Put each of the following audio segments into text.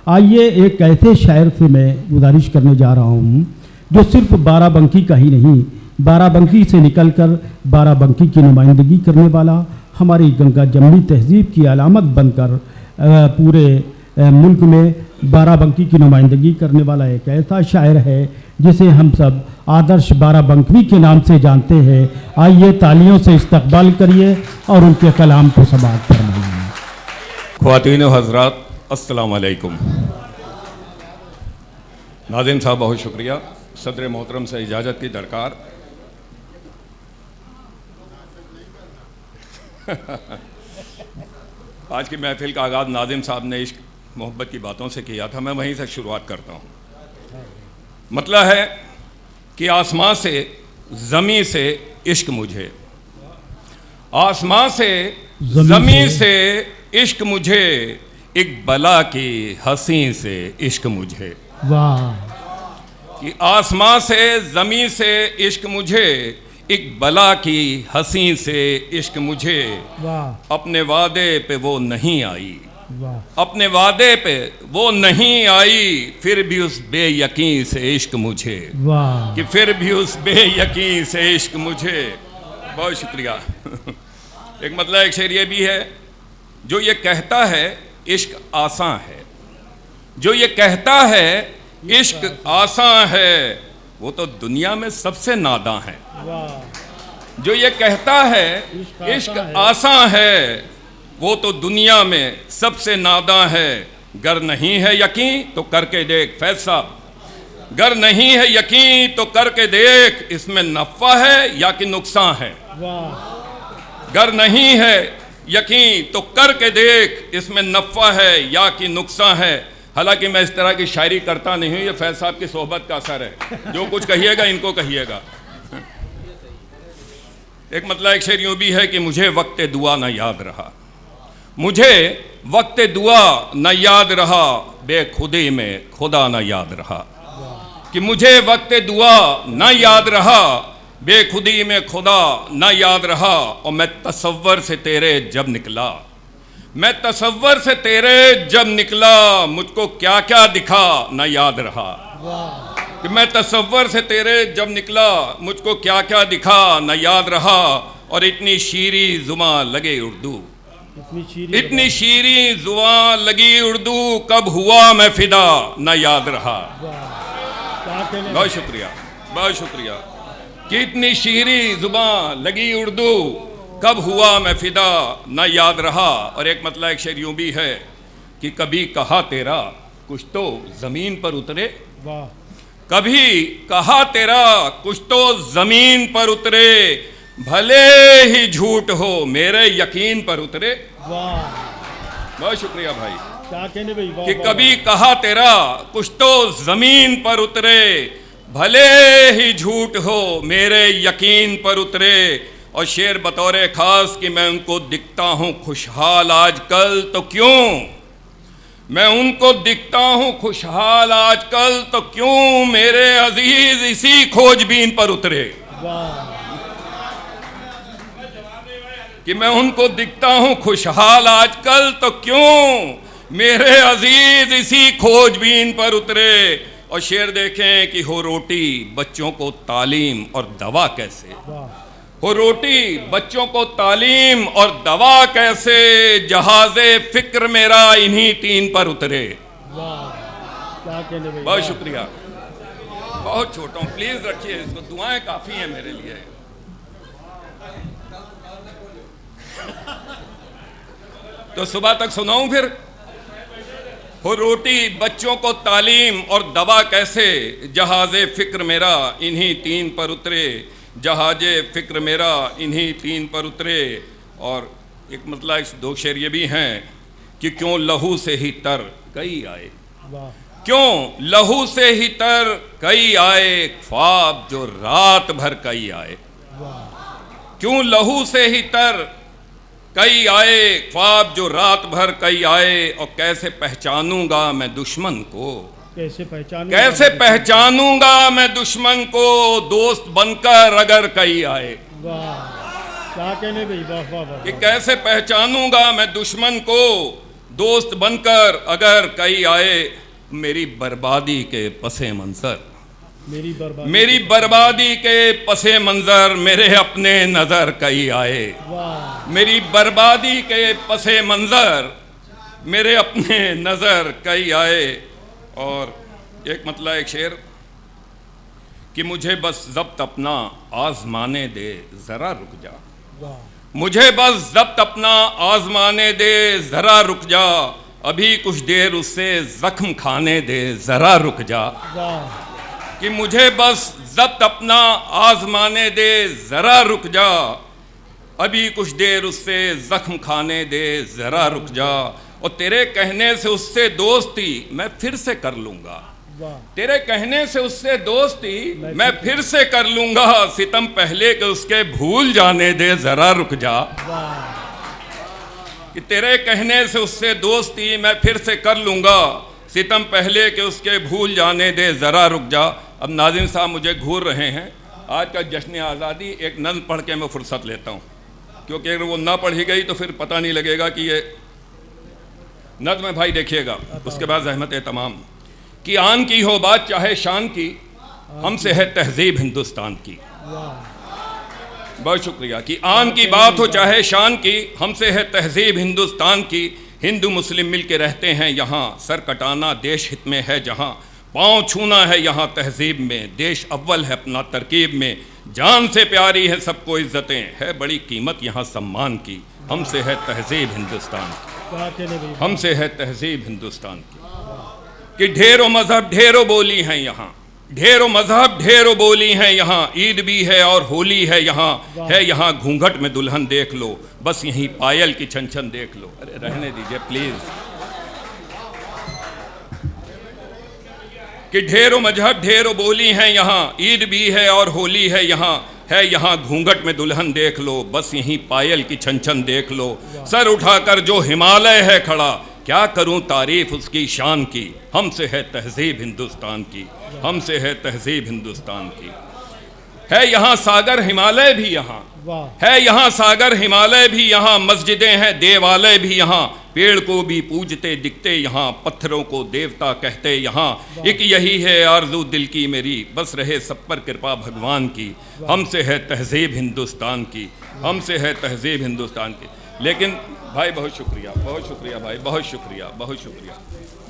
आइए एक ऐसे शायर से मैं गुजारिश करने जा रहा हूँ जो सिर्फ बाराबंकी का ही नहीं, बाराबंकी से निकलकर बाराबंकी की नुमाइंदगी करने वाला, हमारी गंगा जमनी तहजीब की अलामत बनकर पूरे मुल्क में बाराबंकी की नुमाइंदगी करने वाला एक ऐसा शायर है जिसे हम सब आदर्श बाराबंकवी के नाम से जानते हैं। आइए तालियों से इस्तकबाल करिए और उनके कलाम को समाअत फरमाइए। ख्वातीन व हज़रात, अस्सलाम वालेकुम। नाज़िम साहब बहुत शुक्रिया, सदर मोहतरम से इजाज़त की दरकार। आज की महफिल का आगाज़ नाज़िम साहब ने इश्क मोहब्बत की बातों से किया था, मैं वहीं से शुरुआत करता हूँ। मतलब है कि आसमां से ज़मीं से इश्क मुझे, आसमां से ज़मीं से इश्क मुझे, एक बला की हंसी से इश्क मुझे। वाह! कि आसमां से ज़मीं से इश्क मुझे, एक बला की हंसी से इश्क मुझे। वाह! अपने वादे पे वो नहीं आई, वाह! अपने वादे पे वो नहीं आई, फिर भी उस बेयकीन से इश्क मुझे। वाह! कि फिर भी उस बेयकीन से इश्क मुझे। बहुत शुक्रिया। एक मतलब एक शेर ये भी है, जो ये कहता है इश्क आसान है, जो ये कहता है इश्क आसान है, वो तो दुनिया में सबसे नादां है। वाह! जो ये कहता है इश्क आसान है, वो तो दुनिया में सबसे नादां है। गर नहीं है यकीन तो करके देख फैज़ साहब, गर नहीं है यकीन तो करके देख, इसमें नफ़ा है या कि नुकसान है। वाह! गर नहीं है यकीन तो करके देख, इसमें नफ़ा है या कि नुकसान है। हालांकि मैं इस तरह की शायरी करता नहीं हूँ, ये फैज़ साहब की सोहबत का असर है। जो कुछ कहिएगा इनको कहिएगा। एक मतलब एक शेर यूँ भी है कि मुझे वक्त दुआ न याद रहा, मुझे वक्त दुआ न याद रहा, बेखुदी में खुदा न याद रहा। कि मुझे वक्त दुआ न याद रहा, बेखुदी में खुदा न याद रहा। और मैं तसव्वुर से तेरे जब निकला, मैं तसव्वुर से तेरे जब निकला, मुझको क्या क्या दिखा न याद रहा। कि मैं तसव्वुर से तेरे जब निकला, मुझको क्या क्या दिखा न याद रहा। और इतनी शीरी जुबां लगे उर्दू, इतनी शीरी जुबां लगी उर्दू, कब हुआ मैं फिदा न याद रहा। बहुत शुक्रिया, बहुत शुक्रिया। कि इतनी शीरी जुबां लगी उर्दू, कब हुआ मैं फिदा न याद रहा। और एक मतलब एक शेर यूँ भी है कि कभी कहा तेरा कुछ तो ज़मीन पर उतरे, कभी कहा तेरा कुछ तो ज़मीन पर उतरे, भले ही झूठ हो मेरे यकीन पर उतरे। बहुत शुक्रिया भाई। क्या कहने भाई? कि कभी कहा तेरा कुछ तो ज़मीन पर उतरे, भले ही झूठ हो मेरे यकीन पर उतरे। और शेर बतौर ख़ास कि मैं उनको दिखता हूँ खुशहाल आजकल तो क्यों, मैं उनको दिखता हूँ खुशहाल आजकल तो क्यों, मेरे अजीज इसी खोजबीन पर उतरे। कि मैं उनको दिखता हूँ खुशहाल आजकल तो क्यों, मेरे अजीज इसी खोजबीन पर उतरे। और शेर देखें कि हो रोटी बच्चों को तालीम और दवा कैसे, हो रोटी बच्चों को तालीम और दवा कैसे, जहाज़े फिक्र मेरा इन्हीं तीन पर उतरे। बहुत शुक्रिया, बहुत छोटा हूँ, प्लीज़ रखिए इसको, दुआएं काफ़ी हैं मेरे लिए। तो सुबह तक सुनाऊं फिर। हो रोटी बच्चों को तालीम और दवा कैसे, जहाज़े फ़िक्र मेरा इन्हीं तीन पर उतरे, जहाज़े फ़िक्र मेरा इन्हीं तीन पर उतरे। और एक मतलब इस दो शेर ये भी हैं कि क्यों लहू से ही तर कई आए, क्यों लहू से ही तर कई आए, ख्वाब जो रात भर कई आए। क्यों लहू से ही तर कई आए, ख्वाब जो रात भर कई आए। और कैसे पहचानूंगा मैं दुश्मन को, कैसे पहचानूंगा मैं दुश्मन को, दोस्त बनकर अगर कई आए। क्या कहने भाई? वाह वाह वाह। कि कैसे पहचानूंगा मैं दुश्मन को, दोस्त बनकर अगर कई आए मेरी बर्बादी के पसे मंजर, मेरी बर्बादी के पसे मंजर मेरे अपने नजर कई आए, मेरी बर्बादी के पसे मंजर मेरे अपने नजर कई आए। और एक मतलब एक शेर कि मुझे बस जब्त अपना आजमाने दे जरा रुक जा, मुझे बस जब्त अपना आजमाने दे जरा रुक जा, अभी कुछ देर उससे जख्म खाने दे जरा रुक जा। कि मुझे बस जब्त अपना आजमाने दे जरा रुक जा, अभी कुछ देर उससे जख्म खाने दे जरा रुक जा। और तेरे कहने से उससे दोस्ती मैं फिर से कर लूंगा, तेरे कहने से उससे दोस्ती मैं फिर से कर लूंगा, सितम पहले के उसके भूल जाने दे जरा रुक जा। कि तेरे कहने से उससे दोस्ती मैं फिर से कर लूंगा, सितम पहले के उसके भूल जाने दे जरा रुक जा। अब नाज़िम साहब मुझे घूर रहे हैं, आज का जश्न आज़ादी एक नज़्म पढ़ के मैं फुर्सत लेता हूँ, क्योंकि अगर वो ना पढ़ी गई तो फिर पता नहीं लगेगा कि ये नज़्म है। भाई देखिएगा, उसके बाद ज़हमत तमाम कि आन की हो बात चाहे शान की, हमसे है तहजीब हिंदुस्तान की। बहुत शुक्रिया। कि आन की बात हो चाहे शान की, हमसे है तहजीब हिंदुस्तान की, हिंदू मुस्लिम मिल के रहते हैं यहाँ, सर कटाना देश हित में है जहाँ, पाँव छूना है यहाँ तहजीब में, देश अव्वल है अपना तरकीब में, जान से प्यारी है सबको इज्जतें, है बड़ी कीमत यहाँ सम्मान की, हमसे है तहजीब हिंदुस्तान की, हमसे है तहजीब हिंदुस्तान की। कि ढेरों मजहब ढेरों बोली हैं यहाँ, ढेरों मजहब ढेरों बोली हैं यहाँ, ईद भी है और होली है यहाँ, है यहाँ घूंघट में दुल्हन देख लो, बस यहीं पायल की छन छन देख लो। अरे रहने दीजिए प्लीज। कि ढेरों मजहब ढेरों बोली हैं यहाँ, ईद भी है और होली है यहाँ, है यहाँ घूंघट में दुल्हन देख लो, बस यहीं पायल की छन छन देख लो। सर उठाकर जो हिमालय है खड़ा, क्या करूं तारीफ उसकी शान की, हमसे है तहजीब हिंदुस्तान की, हमसे है तहजीब हिंदुस्तान की। है यहाँ सागर हिमालय भी यहाँ, है यहाँ सागर हिमालय भी यहाँ, मस्जिदें हैं देवालय भी यहाँ, पेड़ को भी पूजते दिखते यहाँ, पत्थरों को देवता कहते यहाँ, एक यही है आरज़ू दिल की मेरी, बस रहे सब पर कृपा भगवान की, हमसे है तहजीब हिंदुस्तान की, हमसे है तहजीब हिंदुस्तान की। लेकिन भाई बहुत शुक्रिया भाई, बहुत शुक्रिया, बहुत शुक्रिया।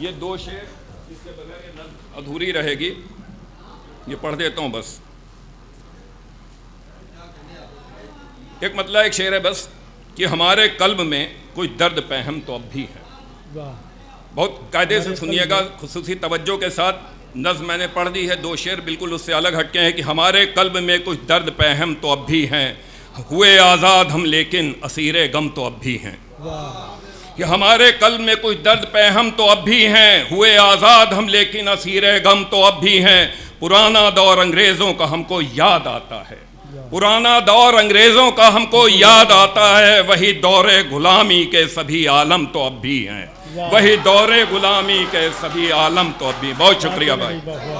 ये दो शेर, इसके बगैर ये नज़्म अधूरी रहेगी, ये पढ़ देता हूँ बस। एक मतलब एक शेर है बस कि हमारे कल्ब में कुछ दर्द पहम तो अब भी है। बहुत कायदे से सुनिएगा, खुसूसी तवज्जो के साथ नज़्म मैंने पढ़ दी है, दो शेर बिल्कुल उससे अलग हटके हैं। कि हमारे कल्ब में कुछ दर्द पहम तो अब भी हैं, हुए आज़ाद हम लेकिन असीरे गम तो अब भी हैं। कि हमारे कल्ब में कुछ दर्द पहम तो अब भी हैं, हुए आज़ाद हम लेकिन असीरे गम तो अब भी हैं। पुराना दौर अंग्रेज़ों का हमको याद आता है, पुराना दौर अंग्रेज़ों का हमको याद आता है, वही दौरे गुलामी के सभी आलम तो अब भी हैं, वही दौरे गुलामी के सभी आलम तो अब भी। बहुत शुक्रिया भाई।